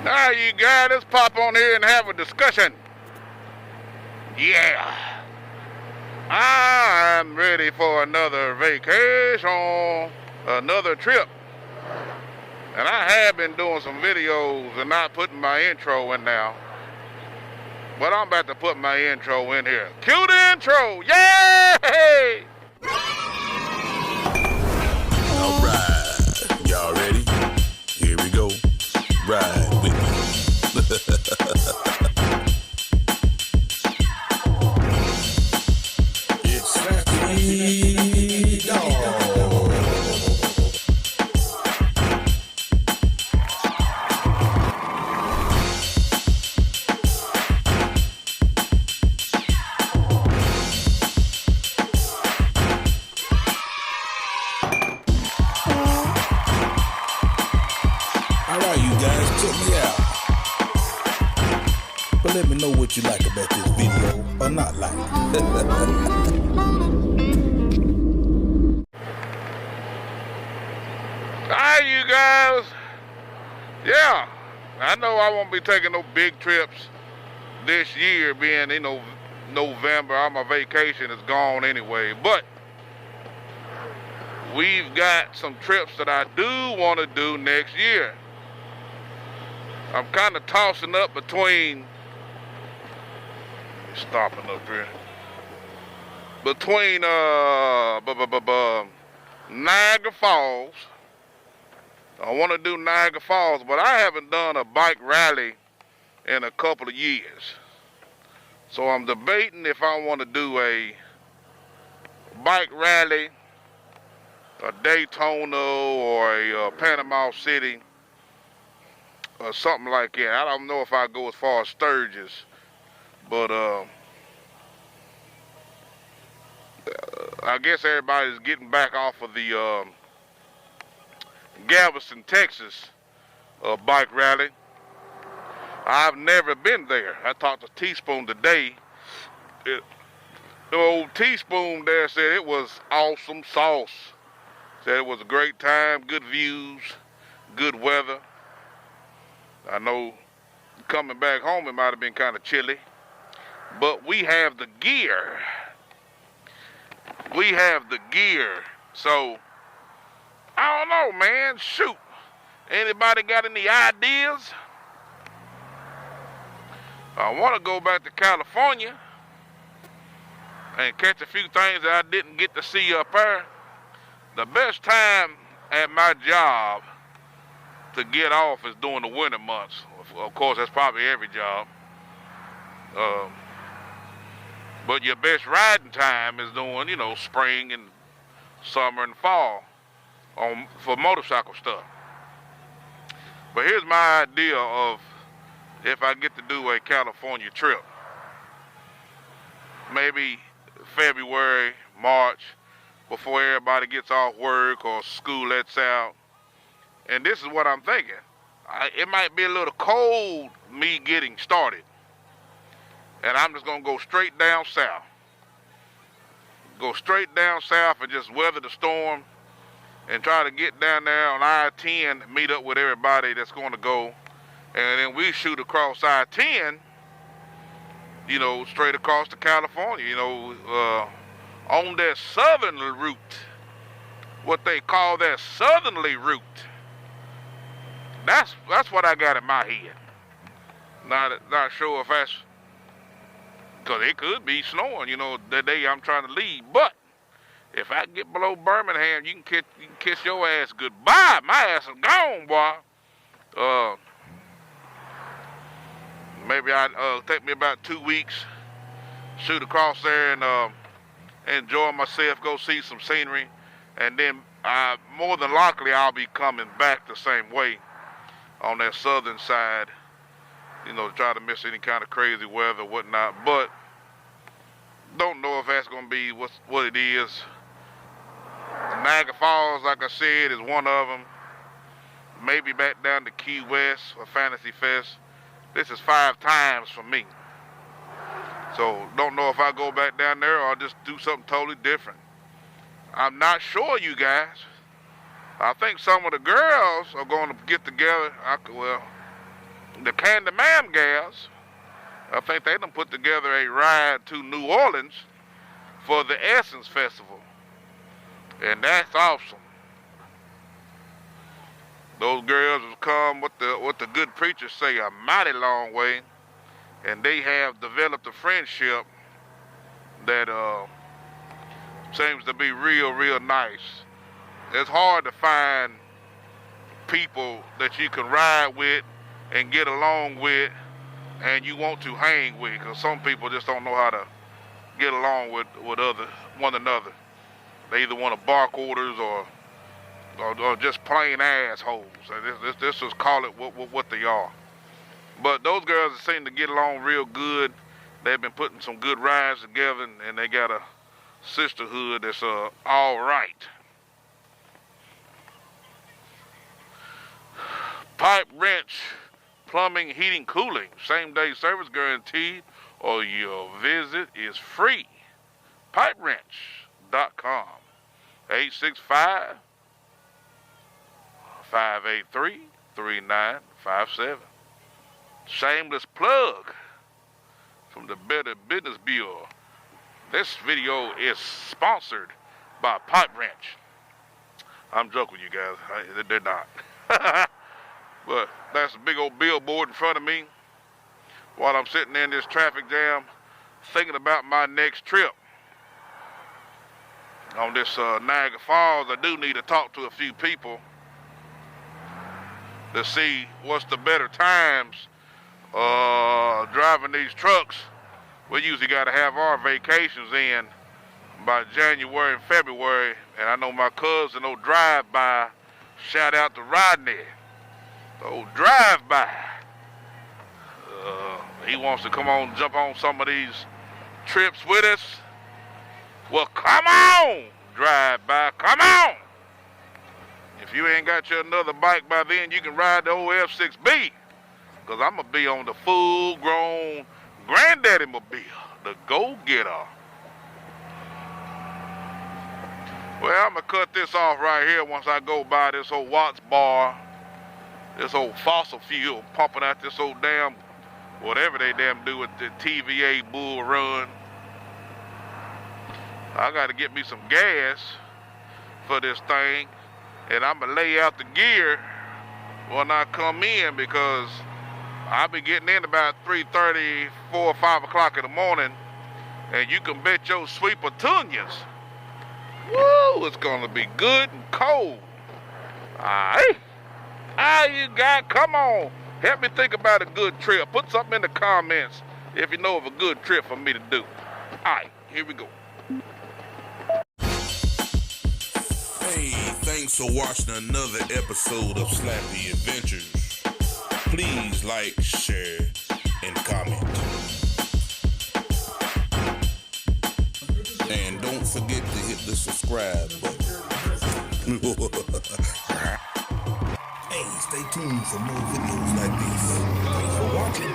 Now you guys, let's pop on here and have a discussion. Yeah. I'm ready for another vacation, another trip. And I have been doing some videos and not putting my intro in now. But I'm about to put my intro in here. Cue the intro! Yay! Alright, y'all ready? Here we go. Ride with me. It's lappydog. Alright, you guys, check me out. But let me know what you like about this video or not like. Hi, you guys. Yeah, I know I won't be taking no big trips this year, being, November. All my vacation is gone anyway. But we've got some trips that I do want to do next year. I'm kind of tossing up between, stopping up here, between Niagara Falls. I want to do Niagara Falls, but I haven't done a bike rally in a couple of years. So I'm debating if I want to do a bike rally, a Daytona or a Panama City, or something like that. I don't know if I go as far as Sturgis, but I guess everybody's getting back off of the Galveston, Texas bike rally. I've never been there. I talked to Teaspoon today. The old Teaspoon there said it was awesome sauce. Said it was a great time, good views, good weather. I know coming back home it might have been kind of chilly, but we have the gear. We have the gear. So, I don't know, man. Shoot. Anybody got any ideas? I want to go back to California and catch a few things that I didn't get to see up there. The best time at my job to get off is during the winter months. Of course, that's probably every job. But your best riding time is during, spring and summer and fall for motorcycle stuff. But here's my idea of if I get to do a California trip. Maybe February, March, before everybody gets off work or school lets out. And this is what I'm thinking. It might be a little cold, me getting started. And I'm just going to go straight down south. Go straight down south and just weather the storm and try to get down there on I-10, meet up with everybody that's going to go. And then we shoot across I-10, straight across to California, on that southerly route. What they call that southerly route. That's what I got in my head. Not sure if that's, because it could be snowing, the day I'm trying to leave. But if I get below Birmingham, you can kiss your ass goodbye. My ass is gone, boy. Maybe I'll take me about 2 weeks, shoot across there and enjoy myself, go see some scenery, and then more than likely I'll be coming back the same way on that southern side, to try to miss any kind of crazy weather or whatnot. But don't know if that's going to be what it is. Niagara Falls, like I said, is one of them. Maybe back down to Key West for Fantasy Fest. This is 5 times for me. So don't know if I go back down there or just do something totally different. I'm not sure, you guys. I think some of the girls are going to get together. the Candyman gals, I think they done put together a ride to New Orleans for the Essence Festival. And that's awesome. Those girls have come what the good preachers say a mighty long way, and they have developed a friendship that seems to be real nice. It's hard to find people that you can ride with and get along with and you want to hang with, because some people just don't know how to get along with one another. They either want to bark orders or just plain assholes. Let's just call it what they are. But those girls seem to get along real good. They've been putting some good rides together, and they got a sisterhood that's all right. Pipe wrench, plumbing, heating, cooling, same-day service guaranteed, or your visit is free. PipeWrench.com. 865-583-3957. Shameless plug from the Better Business Bureau. This video is sponsored by Pipe Wrench. I'm joking with you guys. They're not. But that's a big old billboard in front of me while I'm sitting in this traffic jam thinking about my next trip. On this Niagara Falls, I do need to talk to a few people to see what's the better times driving these trucks. We usually got to have our vacations in by January and February, and I know my cousin, old drive-by, shout out to Rodney, the old drive-by. He wants to come on, jump on some of these trips with us. Well, come on, drive-by, come on. If you ain't got you another bike by then, you can ride the old F6B, because I'm going to be on the full-grown granddaddy mobile, the go-getter. Well, I'm going to cut this off right here once I go by this old Watts bar, this old fossil fuel pumping out this old damn, whatever they damn do with the TVA bull run. I got to get me some gas for this thing, and I'm going to lay out the gear when I come in, because I'll be getting in about 3:30, 4 or 5 o'clock in the morning, and you can bet your sweet petunias, woo, it's going to be good and cold. All right. Ah, you got, come on. Help me think about a good trip. Put something in the comments if you know of a good trip for me to do. All right, here we go. Hey, thanks for watching another episode of Slappy Adventures. Please like, share, and comment. And don't forget to hit the subscribe button. Hey, stay tuned for more videos like this. Thanks for watching.